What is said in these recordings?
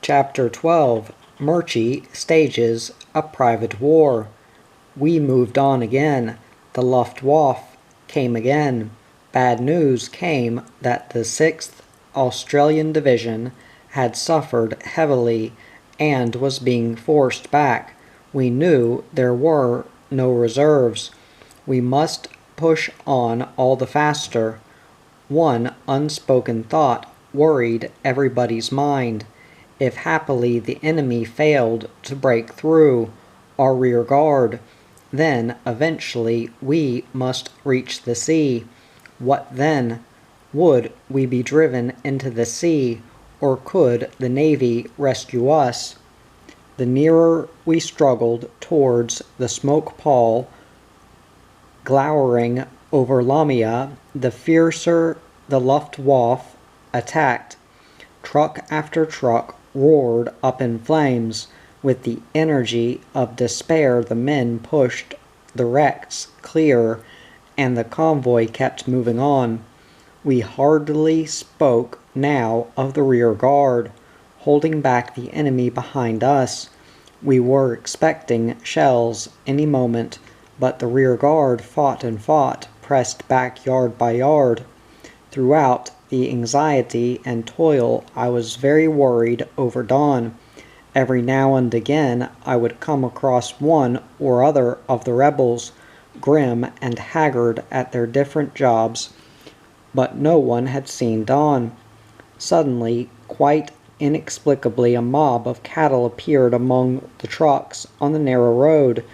Chapter 12 Murchie stages a private war. We moved on again. The Luftwaffe came again. Bad news came that the 6th Australian Division had suffered heavily and was being forced back. We knew there were no reserves. We must push on all the faster. One unspoken thought worried everybody's mind. If happily the enemy failed to break through our rear guard, then eventually we must reach the sea. What then? Would we be driven into the sea, or could the Navy rescue us? The nearer we struggled towards the smoke pall glowering over Lamia, the fiercer the Luftwaffe attacked. Truck after truck roared up in flames. With the energy of despair, the men pushed the wrecks clear, and the convoy kept moving on. We hardly spoke now of the rear guard, holding back the enemy behind us. We were expecting shells any moment, but the rear guard fought and fought, pressed back yard by yard. Throughout the anxiety and toil, I was very worried over Dawn. Every now and again I would come across one or other of the rebels, grim and haggard at their different jobs, but no one had seen Dawn. Suddenly, quite inexplicably, a mob of cattle appeared among the trucks on the narrow road.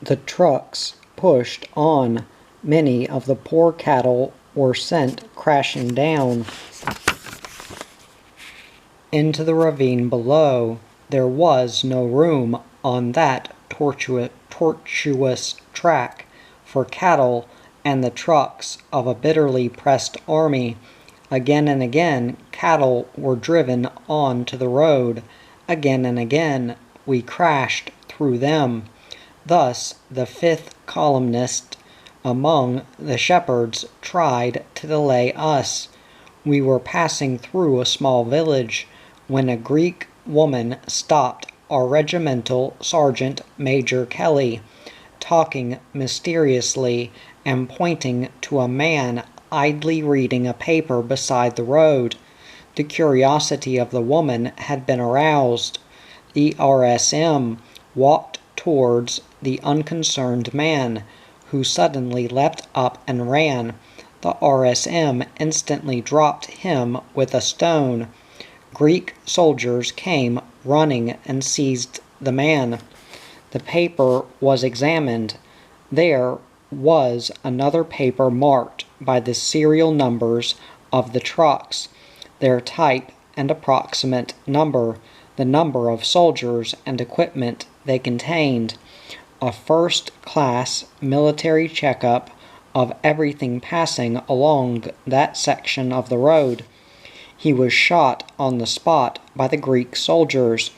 The trucks pushed on. Many of the poor cattle were sent crashing down into the ravine below. There was no room on that tortuous track for cattle and the trucks of a bitterly pressed army. Again and again cattle were driven on to the road. Again and again we crashed through them. Thus the 5th columnist among the shepherds tried to delay us. We were passing through a small village when a Greek woman stopped our regimental sergeant Major Kelly, talking mysteriously and pointing to a man idly reading a paper beside the road. The curiosity of the woman had been aroused. The RSM walked towards the unconcerned man, who suddenly leapt up and ran. The RSM instantly dropped him with a stone. Greek soldiers came running and seized the man. The paper was examined. There was another paper marked by the serial numbers of the trucks, their type and approximate number, the number of soldiers and equipment they contained. A first-class military checkup of everything passing along that section of the road. He was shot on the spot by the Greek soldiers.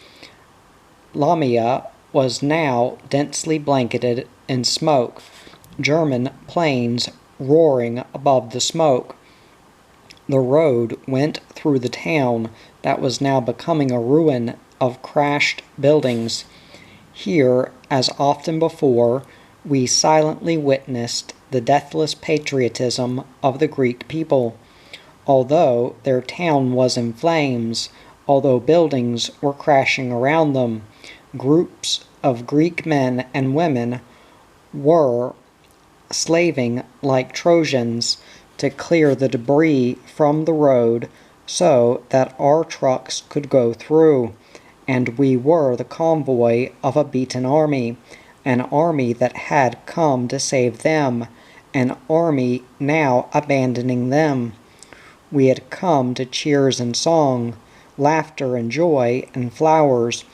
Lamia was now densely blanketed in smoke, German planes roaring above the smoke. The road went through the town that was now becoming a ruin of crashed buildings. Here, as often before, we silently witnessed the deathless patriotism of the Greek people. Although their town was in flames, although buildings were crashing around them, groups of Greek men and women were slaving like Trojans to clear the debris from the road so that our trucks could go through. And we were the convoy of a beaten army, an army that had come to save them, an army now abandoning them. We had come to cheers and song, laughter and joy and flowers.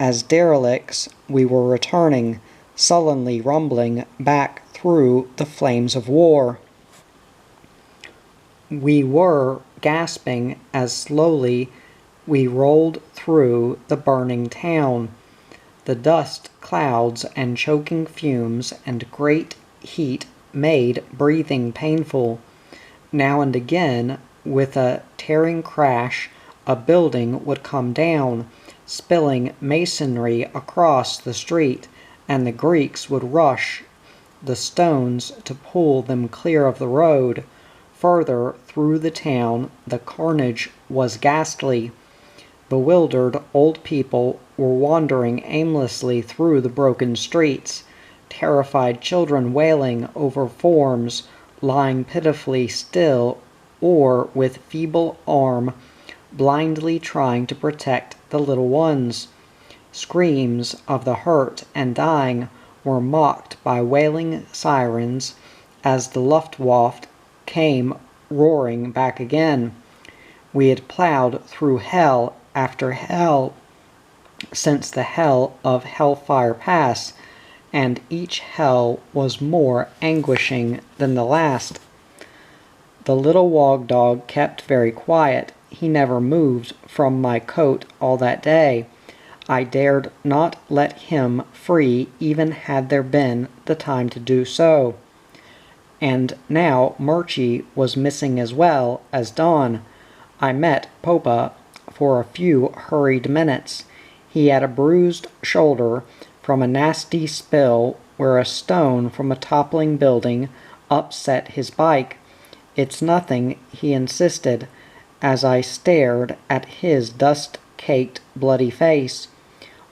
As derelicts we were returning, sullenly rumbling back through the flames of war. We were gasping as slowly we rolled through the burning town. The dust clouds and choking fumes and great heat made breathing painful. Now and again, with a tearing crash, A building would come down, spilling masonry across the street, and the Greeks would rush the stones to pull them clear of the road. Further through the town, the carnage was ghastly. Bewildered old people were wandering aimlessly through the broken streets, terrified children wailing over forms lying pitifully still or with feeble arm blindly trying to protect the little ones. Screams of the hurt and dying were mocked by wailing sirens as the Luftwaffe came roaring back again. We had plowed through hell after hell since the hell of Hellfire Pass, and each hell was more anguishing than the last. The little wog dog kept very quiet. He never moved from my coat all that day. I dared not let him free even had there been the time to do so. And now Murchie was missing as well as Don. I met Popa for a few hurried minutes. He had a bruised shoulder from a nasty spill where a stone from a toppling building upset his bike. "It's nothing," he insisted, as I stared at his dust-caked, bloody face.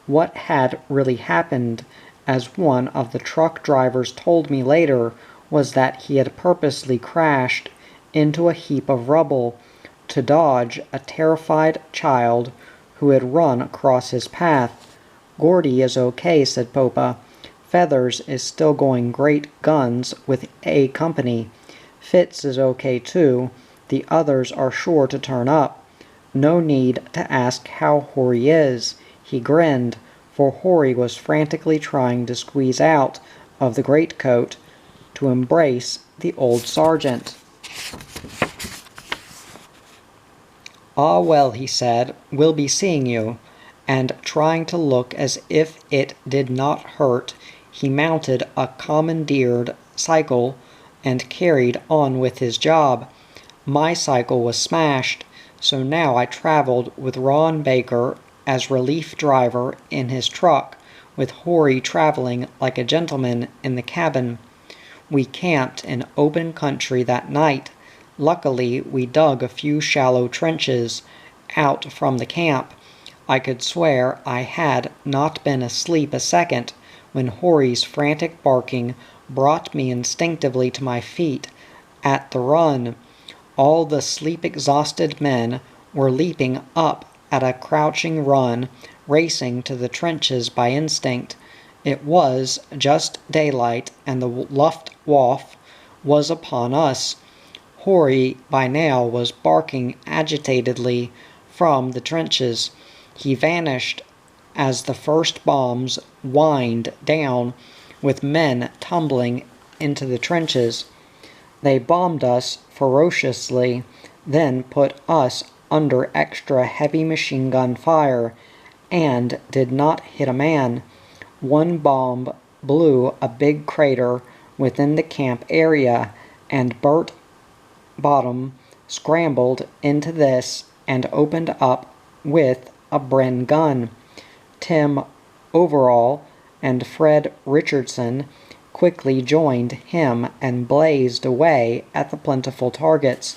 What had really happened, as one of the truck drivers told me later, was that he had purposely crashed into a heap of rubble to dodge a terrified child who had run across his path. "Gordy is okay," said Popa. "Feathers is still going great guns with A Company. Fitz is okay too. The others are sure to turn up. No need to ask how Horrie is." He grinned, for Horrie was frantically trying to squeeze out of the greatcoat to embrace the old sergeant. "Ah, well," he said, "we'll be seeing you." And trying to look as if it did not hurt, he mounted a commandeered cycle and carried on with his job. My cycle was smashed, so now I traveled with Ron Baker as relief driver in his truck, with Horrie traveling like a gentleman in the cabin. We camped in open country that night. Luckily, we dug a few shallow trenches out from the camp. I could swear I had not been asleep a second when Horrie's frantic barking brought me instinctively to my feet at the run. All the sleep-exhausted men were leaping up at a crouching run, racing to the trenches by instinct. It was just daylight, and the Luftwaffe was upon us. Horrie by now was barking agitatedly from the trenches. He vanished as the first bombs whined down, with men tumbling into the trenches. They bombed us ferociously, then put us under extra heavy machine gun fire, and did not hit a man. One bomb blew a big crater within the camp area, and Bert Bottom scrambled into this and opened up with a Bren gun. Tim Overall and Fred Richardson quickly joined him and blazed away at the plentiful targets.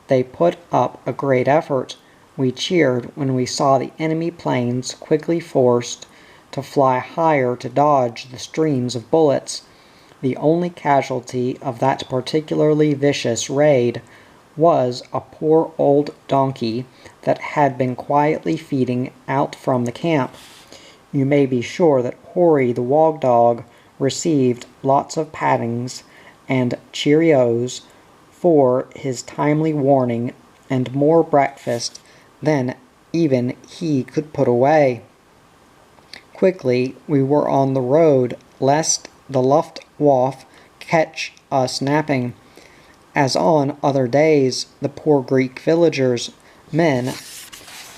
They put up a great effort. We cheered when we saw the enemy planes quickly forced to fly higher to dodge the streams of bullets. The only casualty of that particularly vicious raid was a poor old donkey that had been quietly feeding out from the camp. You may be sure that Horrie the wog dog received lots of pattings and Cheerios for his timely warning, and more breakfast than even he could put away. Quickly we were on the road, lest the Luftwaffe catch us napping. As on other days, the poor Greek villagers, men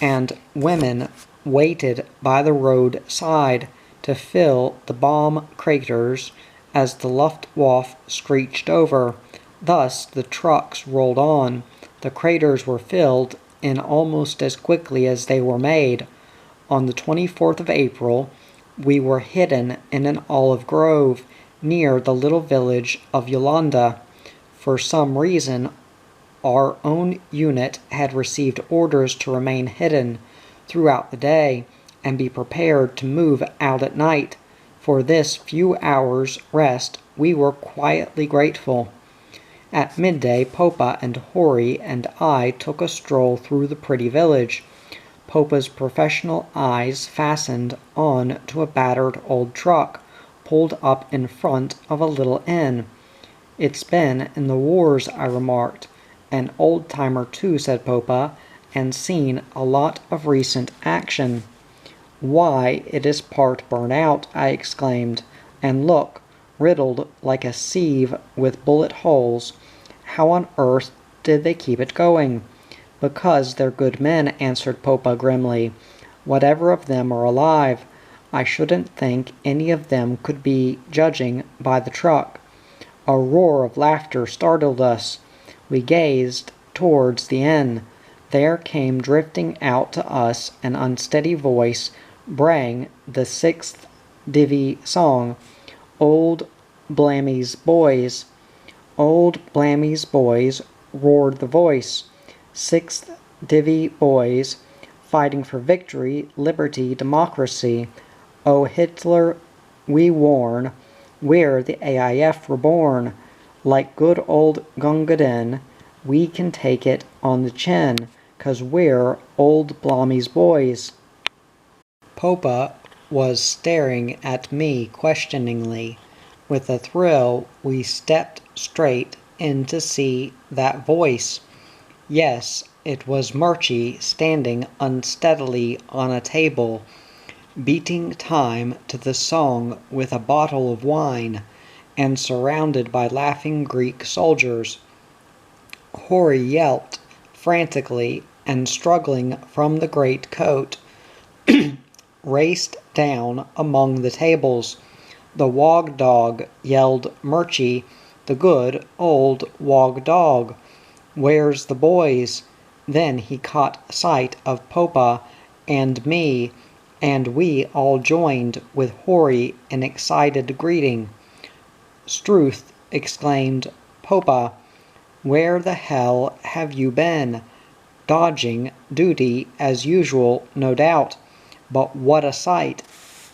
and women, waited by the roadside to fill the bomb craters as the Luftwaffe screeched over. Thus the trucks rolled on. The craters were filled, and almost as quickly as they were made. On the 24th of April, we were hidden in an olive grove near the little village of Yolanda. For some reason, our own unit had received orders to remain hidden throughout the day and be prepared to move out at night. For this few hours' rest we were quietly grateful. At midday, Popa and Horrie and I took a stroll through the pretty village. Popa's professional eyes fastened on to a battered old truck pulled up in front of a little inn. "It's been in the wars," I remarked. "An old-timer too," said Popa, "and seen a lot of recent action." "Why, it is part burnt out," I exclaimed, "and look, riddled like a sieve with bullet holes. How on earth did they keep it going?" "Because they're good men," answered Popa grimly. "Whatever of them are alive. I shouldn't think any of them could be, judging by the truck." A roar of laughter startled us. We gazed towards the inn. There came drifting out to us an unsteady voice braying the 6th Divi song, "Old Blammy's Boys." "Old Blammy's Boys," roared the voice. "6th Divi boys, fighting for victory, liberty, democracy. Oh, Hitler, we warn, we're the AIF reborn. Like good old Gungadin, we can take it on the chin, 'cause we're Old Blammy's boys." Popa was staring at me questioningly. With a thrill, we stepped straight in to see that voice. Yes, it was Murchy standing unsteadily on a table, beating time to the song with a bottle of wine, and surrounded by laughing Greek soldiers. Horrie yelped frantically and, struggling from the great coat, raced down among the tables. The Wog Dog, yelled Murchy, "the good old Wog Dog. Where's the boys?" Then he caught sight of Popa and me, and we all joined with Horrie in excited greeting. "Struth," exclaimed Popa, "where the hell have you been? Dodging duty as usual, no doubt. But what a sight!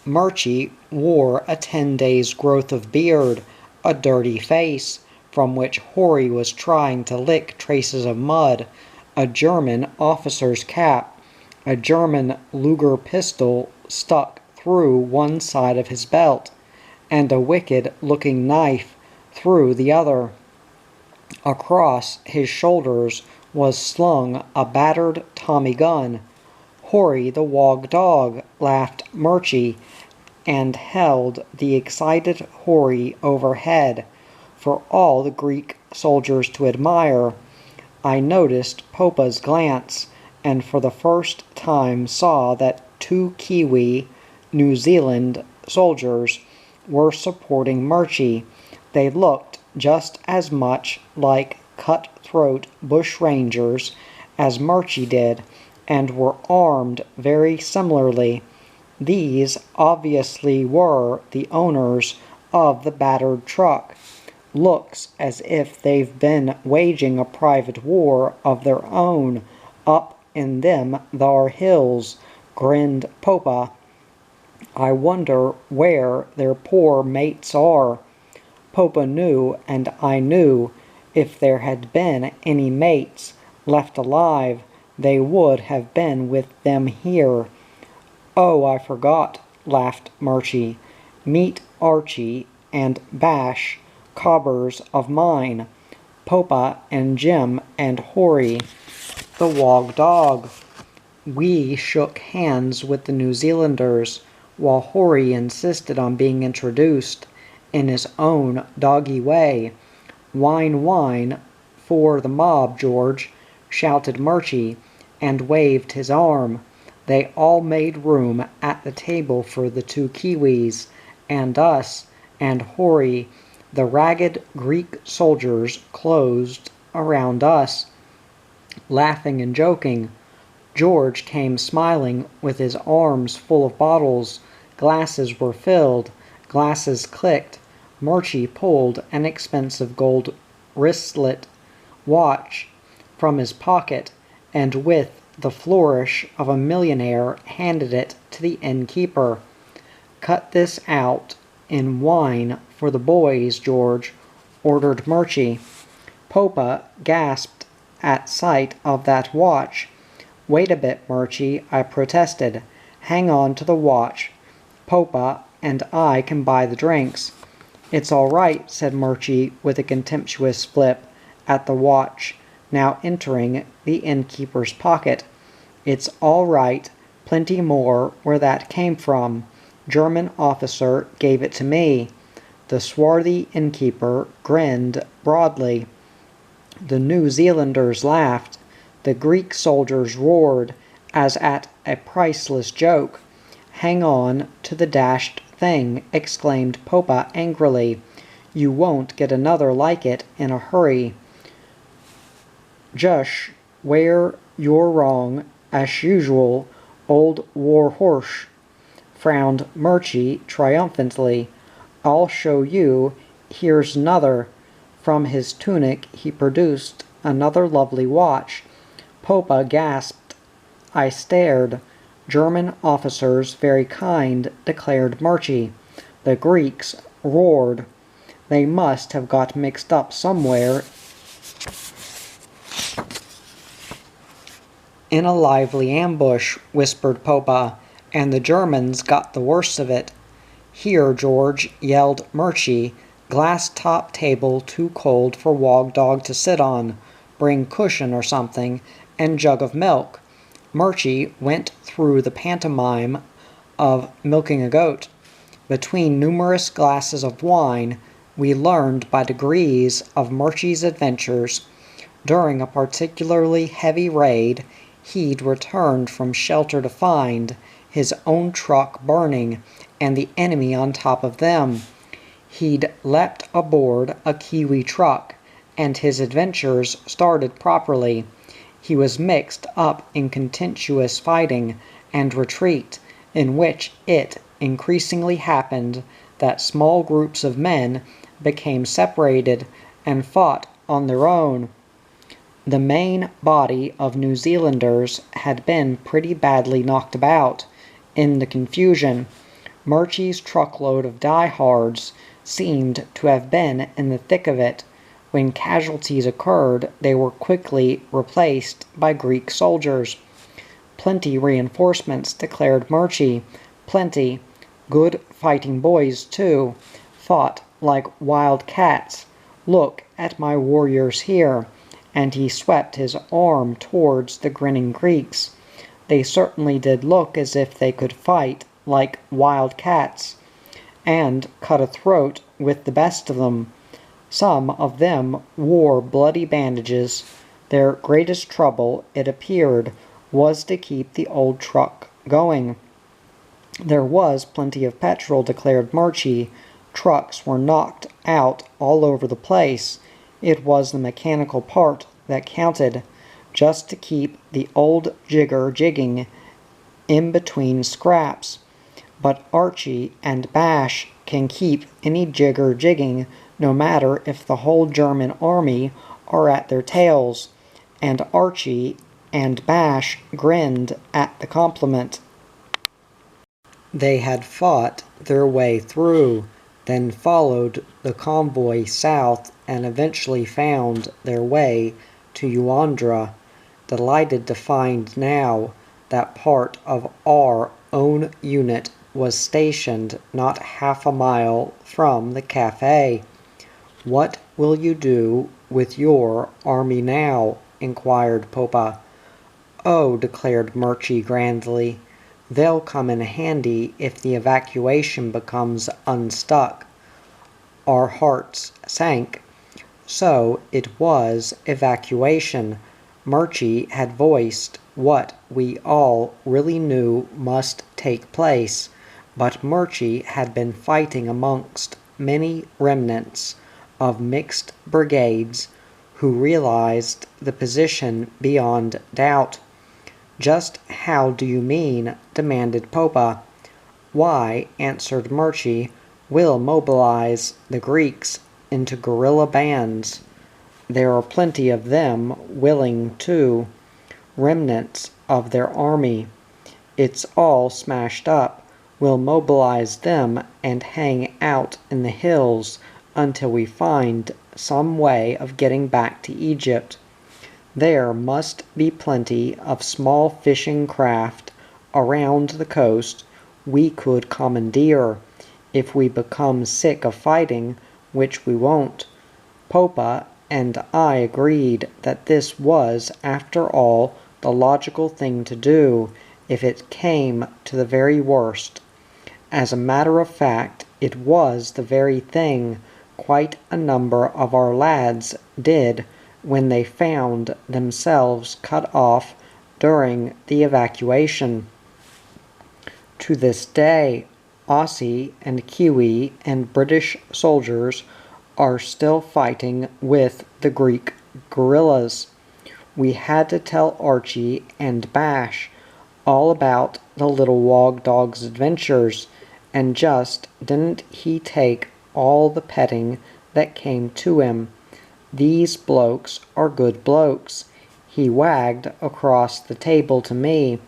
Murchy wore a 10 days' growth of beard, a dirty face, from which Horrie was trying to lick traces of mud, a German officer's cap, a German Luger pistol stuck through one side of his belt, and a wicked-looking knife through the other. Across his shoulders was slung a battered Tommy gun. Horrie the Wog Dog," laughed Murchy, and held the excited Horrie overhead, for all the Greek soldiers to admire. I noticed Popa's glance, and for the first time saw that 2 Kiwi, New Zealand soldiers were supporting Murchy. They looked just as much like cut-throat bushrangers as Murchy did, and were armed very similarly. These obviously were the owners of the battered truck. "Looks as if they've been waging a private war of their own up in them thar hills," grinned Popa. "I wonder where their poor mates are." Popa knew, and I knew, if there had been any mates left alive, they would have been with them here. "Oh, I forgot," laughed Murchy. "Meet Archie and Bash, cobbers of mine, Popa and Jim and Horrie, the Wog Dog." We shook hands with the New Zealanders, while Horrie insisted on being introduced in his own doggy way. "Wine, wine for the mob, George," shouted Murchy, and waved his arm. They all made room at the table for the 2 Kiwis, and us, and Horrie. The ragged Greek soldiers closed around us. laughing and joking. George came smiling with his arms full of bottles. Glasses were filled. Glasses clicked. Murchy pulled an expensive gold wristlet watch from his pocket, and with the flourish of a millionaire handed it to the innkeeper. "Cut this out in wine for the boys, George," ordered Murchy. Popa gasped at sight of that watch. "Wait a bit, Murchy," I protested. "Hang on to the watch. Popa and I can buy the drinks." "It's all right," said Murchy with a contemptuous flip at the watch, now entering the innkeeper's pocket. "It's all right. Plenty more where that came from. German officer gave it to me." The swarthy innkeeper grinned broadly. The New Zealanders laughed. The Greek soldiers roared, as at a priceless joke. "Hang on to the dashed thing," exclaimed Popa angrily. "You won't get another like it in a hurry. Jush where you're wrong, as usual, old war horse," frowned Murchy triumphantly. "I'll show you. Here's another." From his tunic he produced another lovely watch. Popa gasped. I stared. "German officers very kind," declared Murchy. The Greeks roared. "They must have got mixed up somewhere in a lively ambush," whispered Popa, "and the Germans got the worst of it." "Here, George," yelled Murchy. "Glass-top table too cold for Wog Dog to sit on. Bring cushion or something, and jug of milk." Murchy went through the pantomime of milking a goat. Between numerous glasses of wine, we learned by degrees of Murchy's adventures. During a particularly heavy raid, he'd returned from shelter to find his own truck burning and the enemy on top of them. He'd leapt aboard a Kiwi truck, and his adventures started properly. He was mixed up in contentious fighting and retreat, in which it increasingly happened that small groups of men became separated and fought on their own. The main body of New Zealanders had been pretty badly knocked about in the confusion. Murchy's truckload of diehards seemed to have been in the thick of it. When casualties occurred, they were quickly replaced by Greek soldiers. "Plenty reinforcements," declared Murchy. "Plenty. Good fighting boys, too. Fought like wild cats. Look at my warriors here," and he swept his arm towards the grinning Greeks. "They certainly did look as if they could fight like wild cats, and cut a throat with the best of them. Some of them wore bloody bandages. Their greatest trouble, it appeared, was to keep the old truck going." "There was plenty of petrol," declared Murchy. "Trucks were knocked out all over the place. It was the mechanical part that counted, just to keep the old jigger jigging in between scraps. But Archie and Bash can keep any jigger jigging, no matter if the whole German army are at their tails." And Archie and Bash grinned at the compliment. They had fought their way through, then followed the convoy south and eventually found their way to Uandra, delighted to find now that part of our own unit was stationed not half a mile from the cafe. "What will you do with your army now?" inquired Popa. "Oh," declared Murchy grandly, "they'll come in handy if the evacuation becomes unstuck." Our hearts sank. So it was evacuation. Murchy had voiced what we all really knew must take place, but Murchy had been fighting amongst many remnants of mixed brigades who realized the position beyond doubt. "Just how do you mean?" demanded Popa. "Why," answered Murchie, "we'll mobilize the Greeks into guerrilla bands. There are plenty of them willing to, remnants of their army. It's all smashed up. We'll mobilize them and hang out in the hills until we find some way of getting back to Egypt. There must be plenty of small fishing craft around the coast we could commandeer if we become sick of fighting, which we won't." Popa and I agreed that this was, after all, the logical thing to do if it came to the very worst. As a matter of fact, it was the very thing quite a number of our lads did when they found themselves cut off during the evacuation. To this day, Aussie and Kiwi and British soldiers are still fighting with the Greek guerrillas. We had to tell Archie and Bash all about the little Wog Dog's adventures, and just didn't he take all the petting that came to him. "These blokes are good blokes," he wagged across the table to me.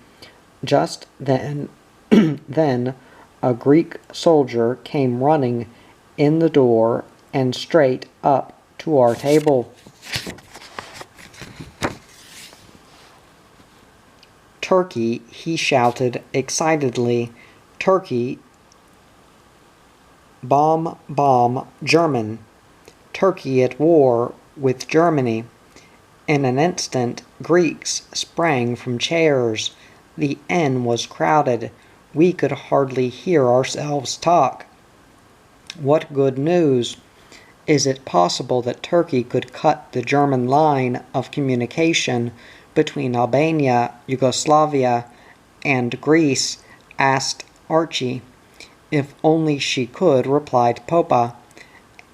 Just then, then a Greek soldier came running in the door and straight up to our table. "Turkey," he shouted excitedly. "Turkey, bomb, bomb, German. Turkey at war with Germany." In an instant, Greeks sprang from chairs. The inn was crowded. We could hardly hear ourselves talk. "What good news? Is it possible that Turkey could cut the German line of communication between Albania, Yugoslavia, and Greece?" asked Archie. "If only she could," replied Popa.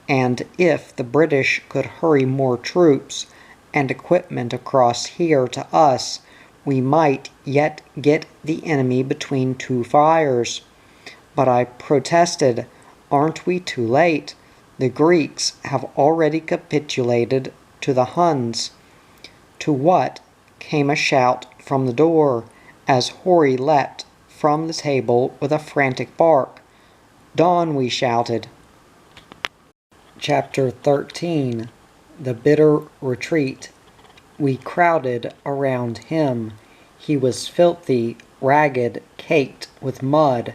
"And if the British could hurry more troops and equipment across here to us, we might yet get the enemy between two fires." But I protested, "Aren't we too late? The Greeks have already capitulated to the Huns." "To what?" came a shout from the door, as Horrie leapt from the table with a frantic bark. "Dawn!" we shouted. Chapter 13. The Bitter Retreat. We crowded around him. He was filthy, ragged, caked with mud,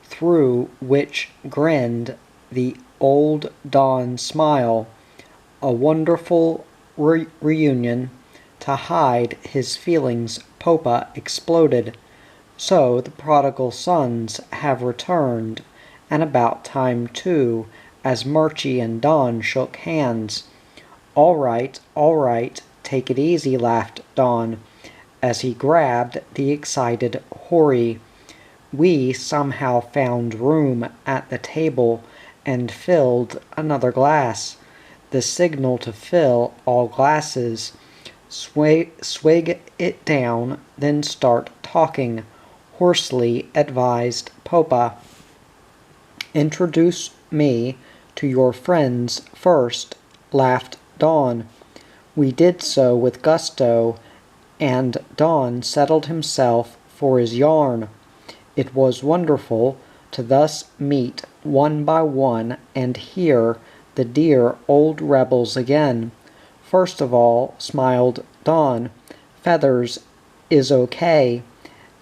through which grinned the old Dawn smile. A wonderful reunion. To hide his feelings, Popa exploded. "So the prodigal sons have returned, and about time too," as Murchie and Don shook hands. All right, take it easy," laughed Don, as he grabbed the excited Horrie. We somehow found room at the table and filled another glass. The signal to fill all glasses. "Swig it down, then start talking," hoarsely advised Popa. "Introduce me to your friends first," laughed Don. We did so with gusto, and Don settled himself for his yarn. It was wonderful to thus meet one by one and hear the dear old rebels again. "First of all," smiled Don, "Feathers is okay.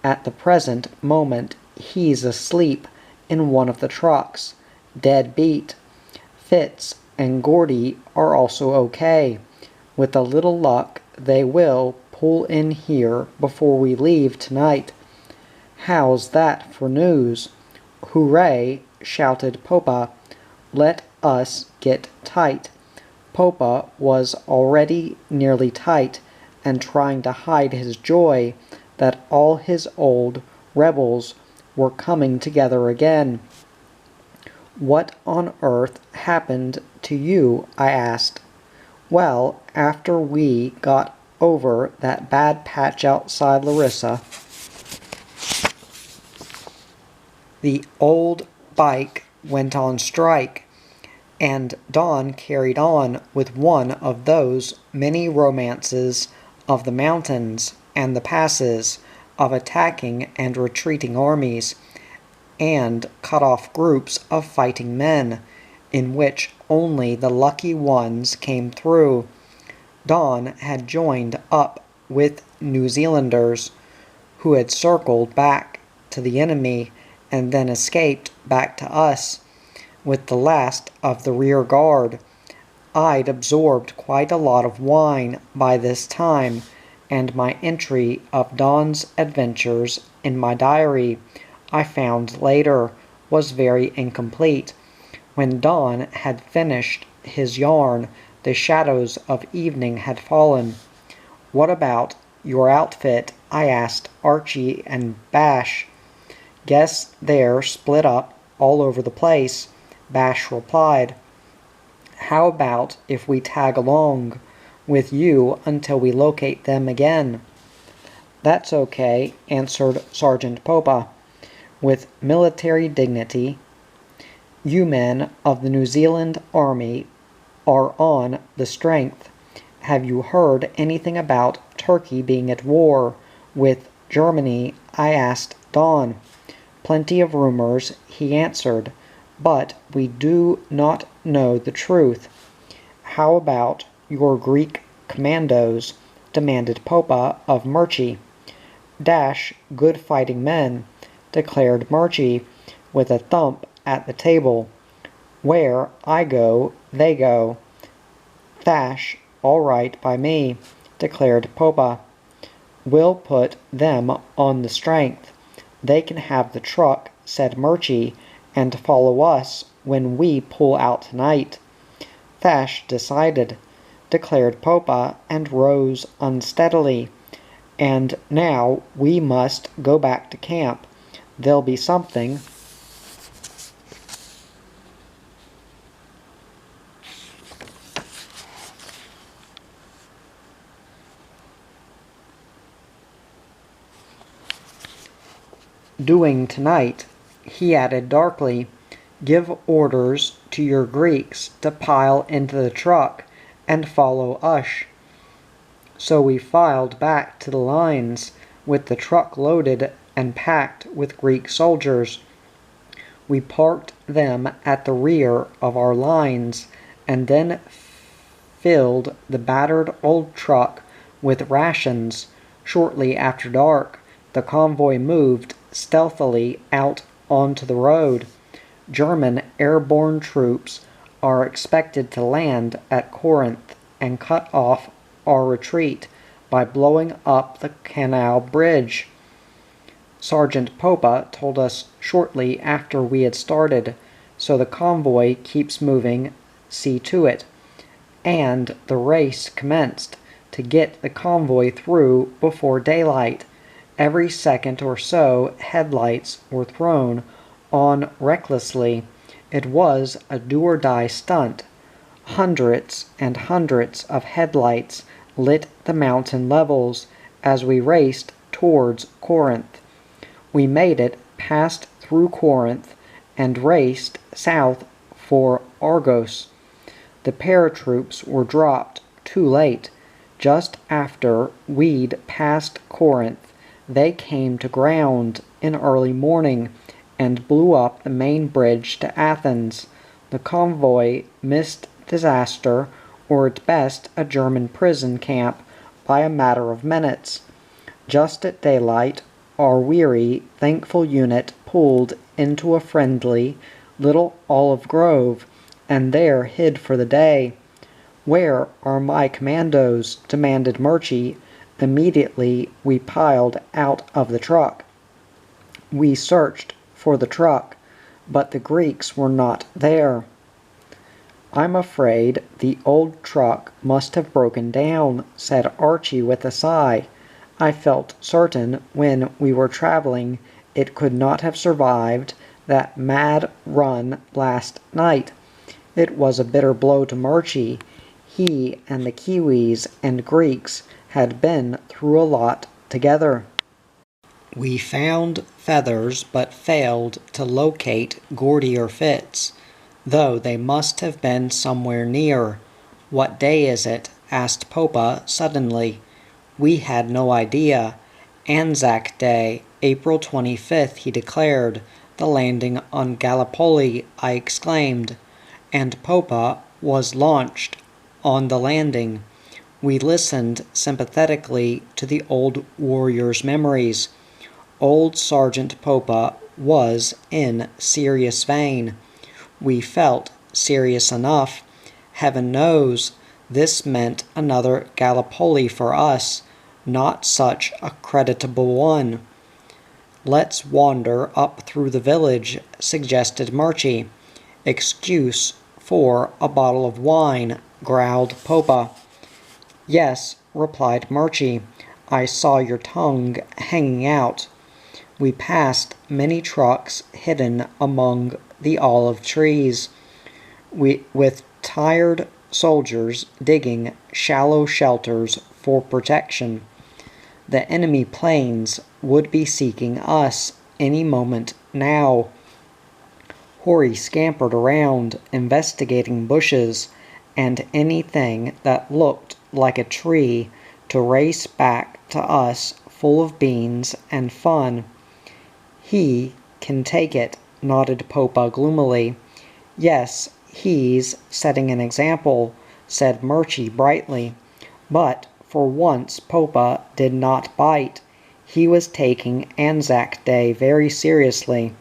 At the present moment he's asleep in one of the trucks, dead beat. Fitz and Gordy are also okay. With a little luck they will pull in here before we leave tonight." "How's that for news?" "Hooray!" shouted Popa. "Let us get tight." Popa was already nearly tight, and trying to hide his joy that all his old rebels were coming together again. "What on earth happened to you?" I asked. Well, after we got over that bad patch outside Larissa, the old bike went on strike, and Dawn carried on with one of those many romances of the mountains and the passes, of attacking and retreating armies, and cut off groups of fighting men, in which only the lucky ones came through. Dawn had joined up with New Zealanders, who had circled back to the enemy and then escaped back to us with the last of the rear guard. I'd absorbed quite a lot of wine by this time, and my entry of Dawn's adventures in my diary, I found later, was very incomplete. When Dawn had finished his yarn, the shadows of evening had fallen. "What about your outfit?" I asked Archie and Bash. "Guess they're split up all over the place," Bash replied. "How about if we tag along with you until we locate them again?" "That's okay," answered Sergeant Popa, with military dignity. "You men of the New Zealand Army are on the strength. Have you heard anything about Turkey being at war with Germany?" I asked Dawn. "Plenty of rumors," he answered, "but we do not know the truth." "How about your Greek commandos?" demanded Popa of Murchie. "Dash good fighting men," declared Murchie, with a thump at the table. "Where I go, they go." "Thash, all right by me," declared Popa. "We'll put them on the strength. They can have the truck," said Murchie, "and follow us when we pull out tonight." "Thash decided," declared Popa, and rose unsteadily. "And now we must go back to camp. There'll be something doing tonight," he added darkly. "Give orders to your Greeks to pile into the truck and follow us." So we filed back to the lines, with the truck loaded and packed with Greek soldiers. We parked them at the rear of our lines, and then filled the battered old truck with rations. Shortly after dark, the convoy moved stealthily out onto the road. German airborne troops are expected to land at Corinth and cut off our retreat by blowing up the canal bridge. Sergeant Popa told us shortly after we had started, so the convoy keeps moving, see to it. And the race commenced to get the convoy through before daylight. Every second or so headlights were thrown on recklessly. It was a do-or-die stunt. Hundreds and hundreds of headlights lit the mountain levels as we raced towards Corinth. We made it, passed through Corinth, and raced south for Argos. The paratroops were dropped too late. Just after we'd passed Corinth, they came to ground in early morning and blew up the main bridge to Athens. The convoy missed disaster, or at best a German prison camp, by a matter of minutes. Just at daylight, our weary, thankful unit pulled into a friendly little olive grove, and there hid for the day. "Where are my commandos?" demanded Murchie. Immediately we piled out of the truck. We searched for the truck, but the Greeks were not there. "I'm afraid the old truck must have broken down," said Archie with a sigh. "I felt certain when we were traveling it could not have survived that mad run last night." It was a bitter blow to Murchie. He and the Kiwis and Greeks had been through a lot together. We found feathers but failed to locate Gordy or Fitz, though they must have been somewhere near. "What day is it?" asked Popa suddenly. We had no idea. "Anzac Day, April 25th, he declared. "The landing on Gallipoli," I exclaimed. And Popa was launched on the landing. We listened sympathetically to the old warrior's memories. Old Sergeant Popa was in serious vein. We felt serious enough. Heaven knows this meant another Gallipoli for us, not such a creditable one. "Let's wander up through the village," suggested Murchy. "Excuse for a bottle of wine," growled Popa. "Yes," replied Murchy. "I saw your tongue hanging out." We passed many trucks hidden among the olive trees, with tired soldiers digging shallow shelters for protection. The enemy planes would be seeking us any moment now. Horrie scampered around, investigating bushes and anything that looked like a tree to race back to us full of beans and fun. "He can take it," nodded Popa gloomily. "Yes, he's setting an example," said Murchy brightly. But for once Popa did not bite. He was taking Anzac Day very seriously.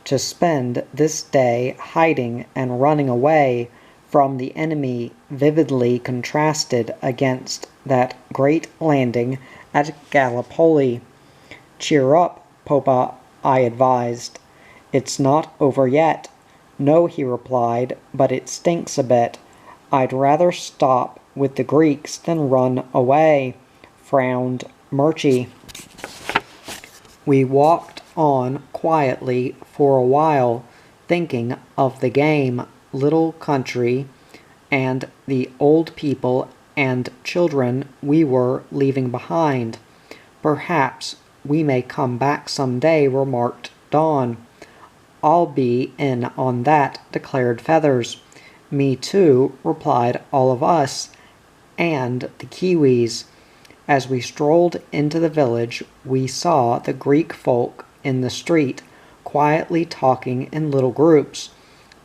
To spend this day hiding and running away from the enemy vividly contrasted against that great landing at Gallipoli. "Cheer up, Popa," I advised. "It's not over yet." "No," he replied, "but it stinks a bit. I'd rather stop with the Greeks than run away," frowned Murchy. We walked on quietly for a while, thinking of the game, little country, and the old people and children we were leaving behind. "Perhaps we may come back some day," remarked Dawn. "I'll be in on that," declared Feathers. "Me too," replied all of us, and the Kiwis. As we strolled into the village, we saw the Greek folk in the street, quietly talking in little groups.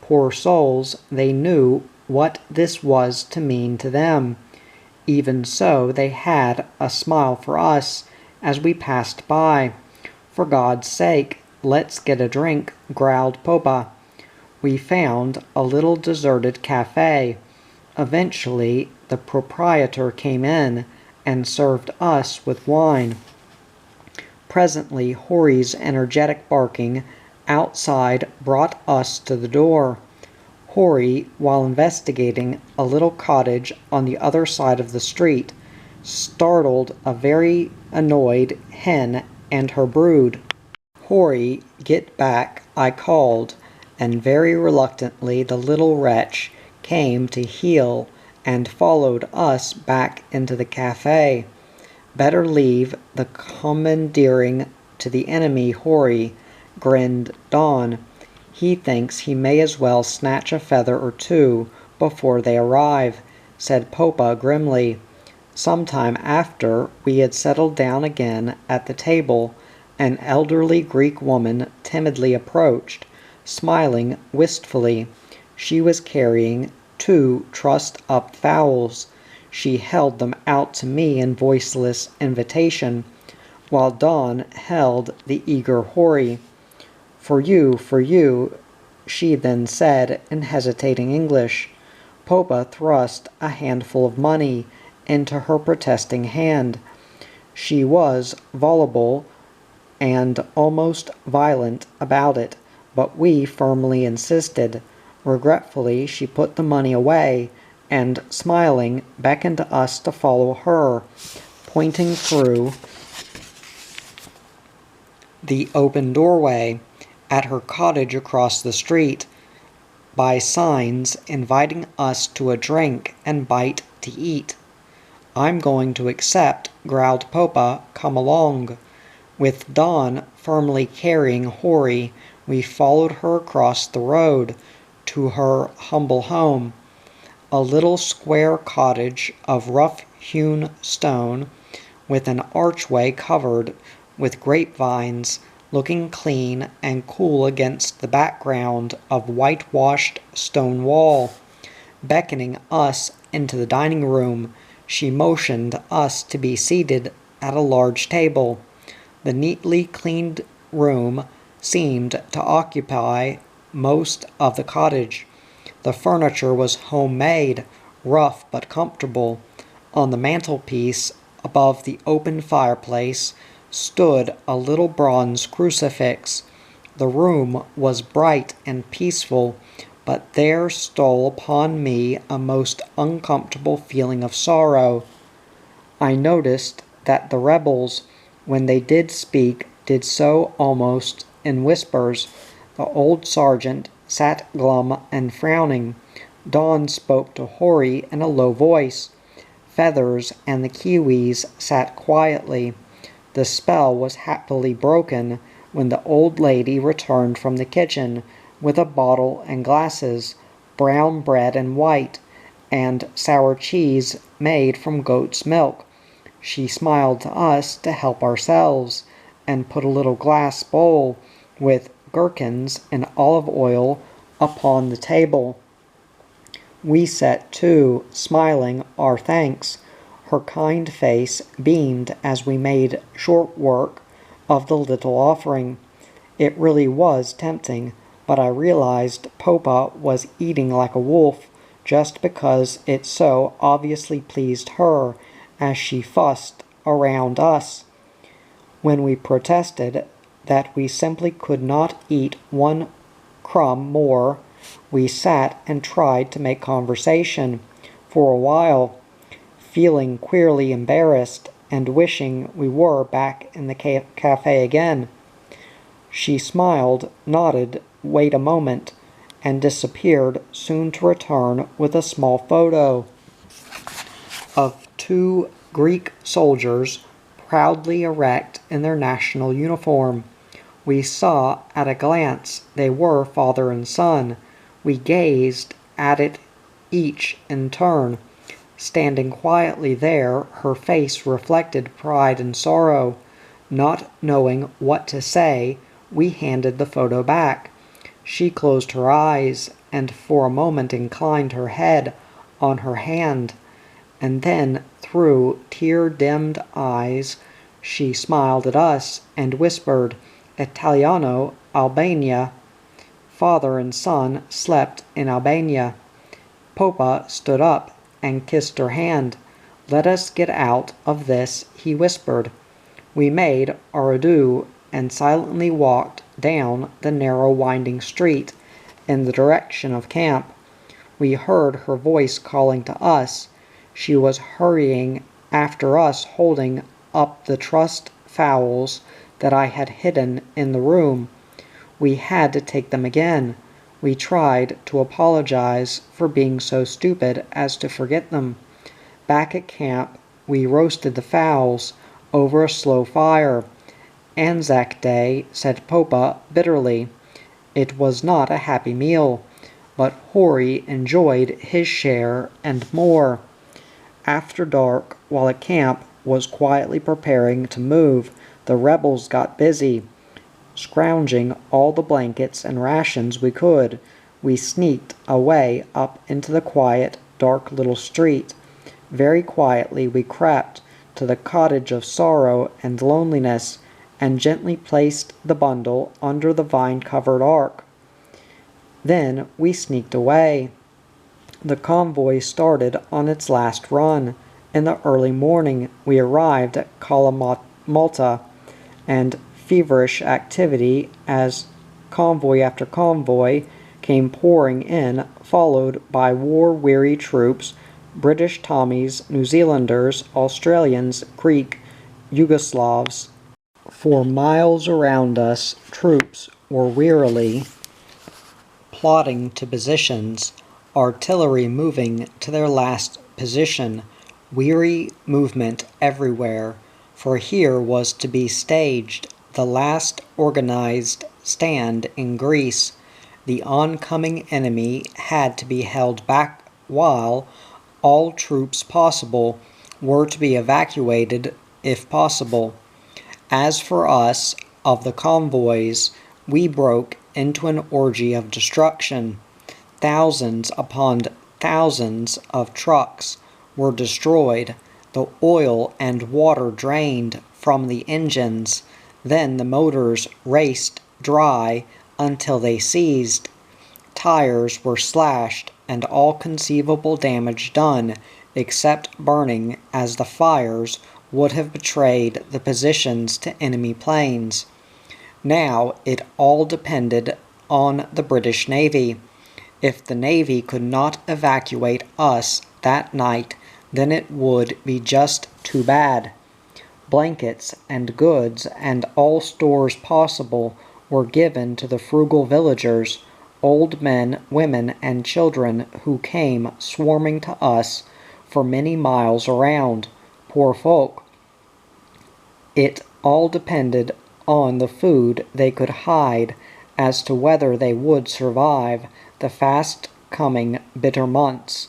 Poor souls, they knew what this was to mean to them. Even so, they had a smile for us as we passed by. "For God's sake, let's get a drink," growled Popa. We found a little deserted cafe. Eventually, the proprietor came in and served us with wine. Presently, Horrie's energetic barking outside brought us to the door. Horrie, while investigating a little cottage on the other side of the street, startled a very annoyed hen and her brood. "Horrie, get back," I called, and very reluctantly the little wretch came to heel and followed us back into the cafe. "Better leave the commandeering to the enemy, Horrie," grinned Dawn. "He thinks he may as well snatch a feather or two before they arrive," said Popa grimly. Some time after we had settled down again at the table, an elderly Greek woman timidly approached, smiling wistfully. She was carrying 2 trussed-up fowls. She held them out to me in voiceless invitation, while Dawn held the eager Horrie. For you," she then said in hesitating English. Popa thrust a handful of money into her protesting hand. She was voluble and almost violent about it, but we firmly insisted. Regretfully, she put the money away and, smiling, beckoned us to follow her, pointing through the open doorway at her cottage across the street. by signs inviting us to a drink and bite to eat. "I'm going to accept," growled Popa. "Come along." With Dawn firmly carrying Horrie, we followed her across the road to her humble home, a little square cottage of rough-hewn stone with an archway covered with grapevines, looking clean and cool against the background of whitewashed stone wall. Beckoning us into the dining room, she motioned us to be seated at a large table. The neatly cleaned room seemed to occupy most of the cottage. The furniture was homemade, rough but comfortable. On the mantelpiece, above the open fireplace, stood a little bronze crucifix. The room was bright and peaceful, but there stole upon me a most uncomfortable feeling of sorrow. I noticed that the rebels, when they did speak, did so almost in whispers. The old sergeant sat glum and frowning. Dawn spoke to Horrie in a low voice. Feathers and the Kiwis sat quietly. The spell was happily broken when the old lady returned from the kitchen with a bottle and glasses, brown bread and white, and sour cheese made from goat's milk. She smiled to us to help ourselves, and put a little glass bowl with gherkins and olive oil upon the table. We set to, smiling our thanks. Her kind face beamed as we made short work of the little offering. It really was tempting, but I realized Popa was eating like a wolf just because it so obviously pleased her as she fussed around us. When we protested that we simply could not eat one crumb more, we sat and tried to make conversation for a while, feeling queerly embarrassed and wishing we were back in the cafe again. She smiled, nodded, "Wait a moment," and disappeared, soon to return with a small photo of two Greek soldiers proudly erect in their national uniform. We saw at a glance they were father and son. We gazed at it each in turn. Standing quietly there, her face reflected pride and sorrow. Not knowing what to say, we handed the photo back. She closed her eyes and for a moment inclined her head on her hand, and then, through tear-dimmed eyes, she smiled at us and whispered, "Italiano, Albania." Father and son slept in Albania. Popa stood up and kissed her hand. "Let us get out of this," he whispered. We made our adieu and silently walked down the narrow winding street in the direction of camp. We heard her voice calling to us. She was hurrying after us, holding up the trussed fowls that I had hidden in the room. We had to take them again. We tried to apologize for being so stupid as to forget them. Back at camp, we roasted the fowls over a slow fire. "Anzac Day," said Popa bitterly. It was not a happy meal, but Horrie enjoyed his share and more. After dark, while at camp was quietly preparing to move, the rebels got busy. Scrounging all the blankets and rations we could, we sneaked away up into the quiet, dark little street. Very quietly we crept to the cottage of sorrow and loneliness, and gently placed the bundle under the vine-covered ark. Then we sneaked away. The convoy started on its last run. In the early morning we arrived at Kalamata, and feverish activity as convoy after convoy came pouring in, followed by war-weary troops, British Tommies, New Zealanders, Australians, Greek, Yugoslavs. For miles around us, troops were wearily plodding to positions, artillery moving to their last position, weary movement everywhere, for here was to be staged the last organized stand in Greece. The oncoming enemy had to be held back while all troops possible were to be evacuated if possible. As for us, of the convoys, we broke into an orgy of destruction. Thousands upon thousands of trucks were destroyed, the oil and water drained from the engines, then the motors raced dry until they seized. Tires were slashed and all conceivable damage done, except burning, as the fires would have betrayed the positions to enemy planes. Now it all depended on the British Navy. If the Navy could not evacuate us that night, then it would be just too bad. Blankets and goods and all stores possible were given to the frugal villagers, old men, women, and children who came swarming to us for many miles around. Poor folk. It all depended on the food they could hide as to whether they would survive the fast-coming bitter months.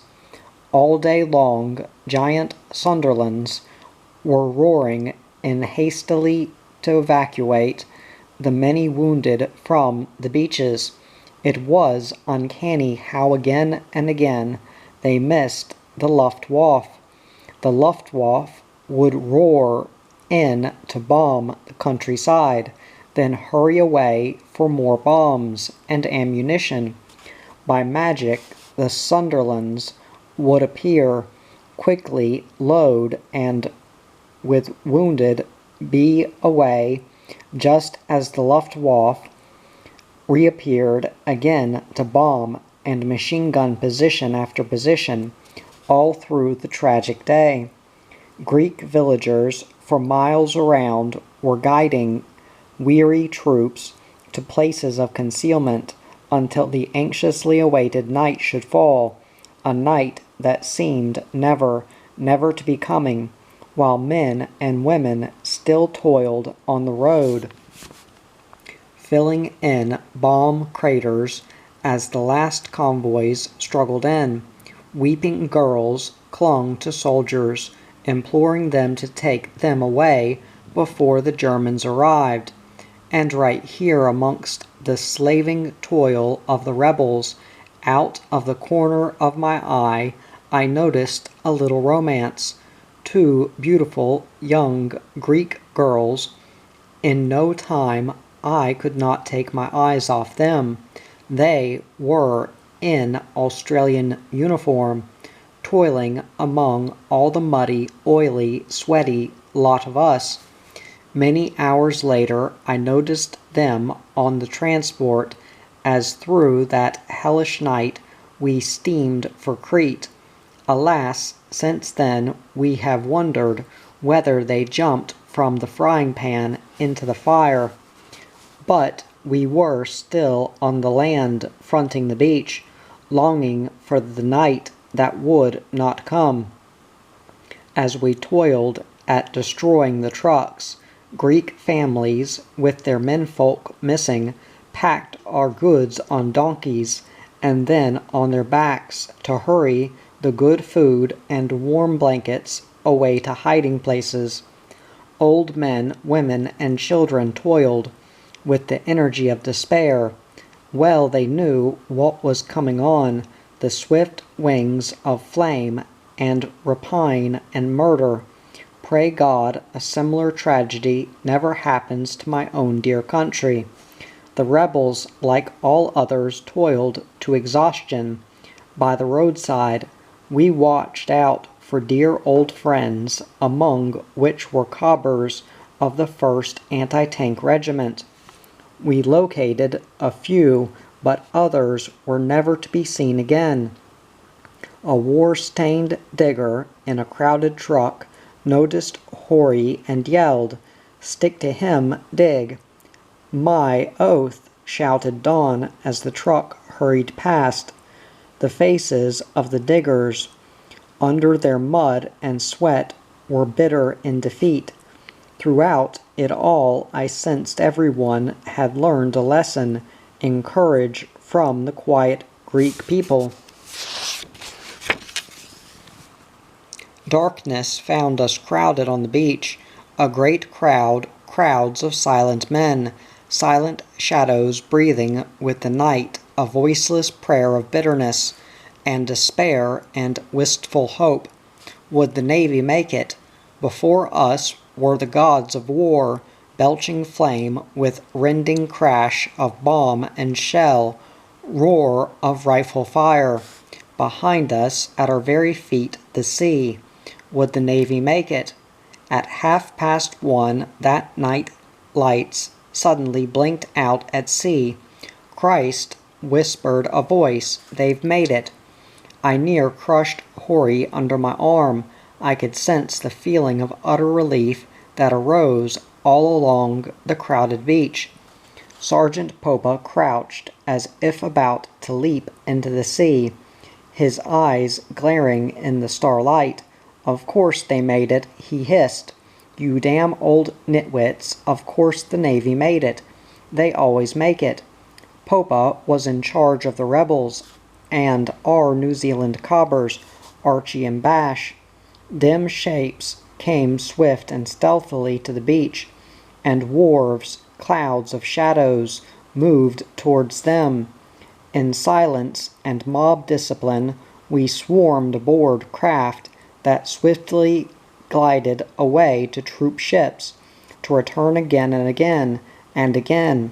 All day long, giant Sunderlands were roaring in hastily to evacuate the many wounded from the beaches. It was uncanny how again and again they missed the Luftwaffe. The Luftwaffe would roar in to bomb the countryside, then hurry away for more bombs and ammunition. By magic, the Sunderlands would appear, quickly load, and with wounded be away, just as the Luftwaffe reappeared again to bomb and machine gun position after position, all through the tragic day. Greek villagers for miles around were guiding weary troops to places of concealment until the anxiously awaited night should fall, a night that seemed never to be coming, while men and women still toiled on the road, filling in bomb craters as the last convoys struggled in. Weeping girls clung to soldiers, imploring them to take them away before the Germans arrived. And right here amongst the slaving toil of the rebels, out of the corner of my eye, I noticed a little romance. Two beautiful young Greek girls. In no time I could not take my eyes off them. They were in Australian uniform, toiling among all the muddy, oily, sweaty lot of us. Many hours later I noticed them on the transport as through that hellish night we steamed for Crete. Alas, since then we have wondered whether they jumped from the frying pan into the fire. But we were still on the land fronting the beach, longing for the night that would not come. As we toiled at destroying the trucks, Greek families, with their menfolk missing, packed our goods on donkeys and then on their backs to hurry the good food and warm blankets away to hiding places. Old men, women, and children toiled with the energy of despair. Well they knew what was coming on, the swift wings of flame and rapine and murder. Pray God a similar tragedy never happens to my own dear country. The rebels, like all others, toiled to exhaustion. By the roadside, we watched out for dear old friends, among which were cobbers of the 1st Anti-Tank Regiment. We located a few, but others were never to be seen again. A war-stained digger in a crowded truck noticed Horrie and yelled, "Stick to him, dig!" "My oath!" shouted Don as the truck hurried past. The faces of the diggers, under their mud and sweat, were bitter in defeat. Throughout it all I sensed everyone had learned a lesson in courage from the quiet Greek people. Darkness found us crowded on the beach, a great crowds of silent men, silent shadows breathing with the night a voiceless prayer of bitterness and despair and wistful hope. Would the Navy make it? Before us were the gods of war, belching flame with rending crash of bomb and shell, roar of rifle fire. Behind us, at our very feet, the sea. Would the Navy make it? At 1:30 that night lights suddenly blinked out at sea. Christ, whispered a voice, they've made it. I near crushed Horrie under my arm. I could sense the feeling of utter relief that arose all along the crowded beach. Sergeant Popa crouched as if about to leap into the sea, his eyes glaring in the starlight. Of course they made it, he hissed. You damn old nitwits, of course the Navy made it. They always make it. Popa was in charge of the rebels, and our New Zealand cobbers, Archie and Bash. Dim shapes came swift and stealthily to the beach, and wharves, clouds of shadows, moved towards them. In silence and mob discipline, we swarmed aboard craft that swiftly glided away to troop ships, to return again and again and again.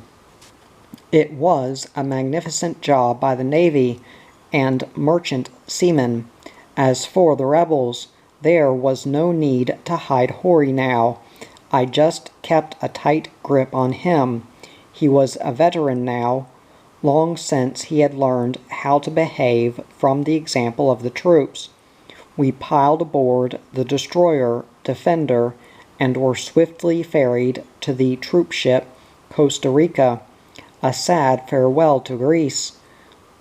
It was a magnificent job by the Navy and merchant seamen. As for the rebels, there was no need to hide Horrie now. I just kept a tight grip on him. He was a veteran now. Long since he had learned how to behave from the example of the troops. We piled aboard the destroyer Defender and were swiftly ferried to the troop ship Costa Rica, a sad farewell to Greece.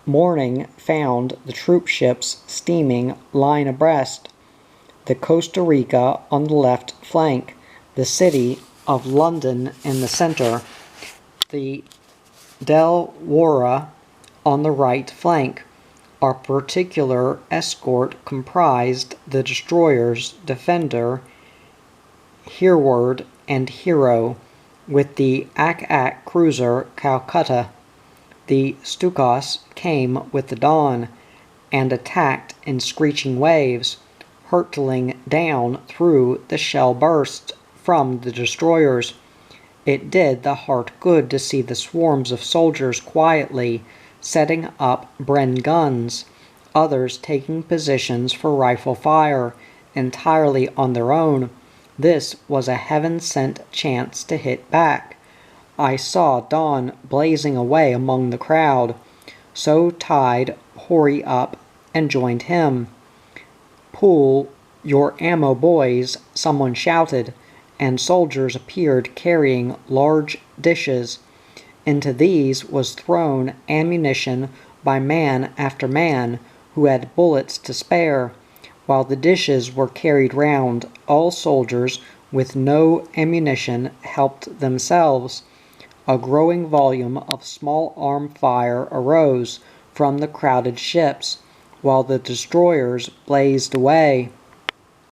Morning found the troop ships steaming line abreast, the Costa Rica on the left flank, the city of London in the center, the Del Warra on the right flank. Our particular escort comprised the destroyers Defender, Hereward, and Hero, with the Ak cruiser Calcutta. The Stukas came with the dawn, and attacked in screeching waves, hurtling down through the shell bursts from the destroyers. It did the heart good to see the swarms of soldiers quietly setting up Bren guns, others taking positions for rifle fire, entirely on their own. This was a heaven-sent chance to hit back. I saw Don blazing away among the crowd, so tied Horrie up and joined him. "Pull your ammo, boys," someone shouted, and soldiers appeared carrying large dishes. Into these was thrown ammunition by man after man who had bullets to spare. While the dishes were carried round, all soldiers with no ammunition helped themselves. A growing volume of small arm fire arose from the crowded ships, while the destroyers blazed away.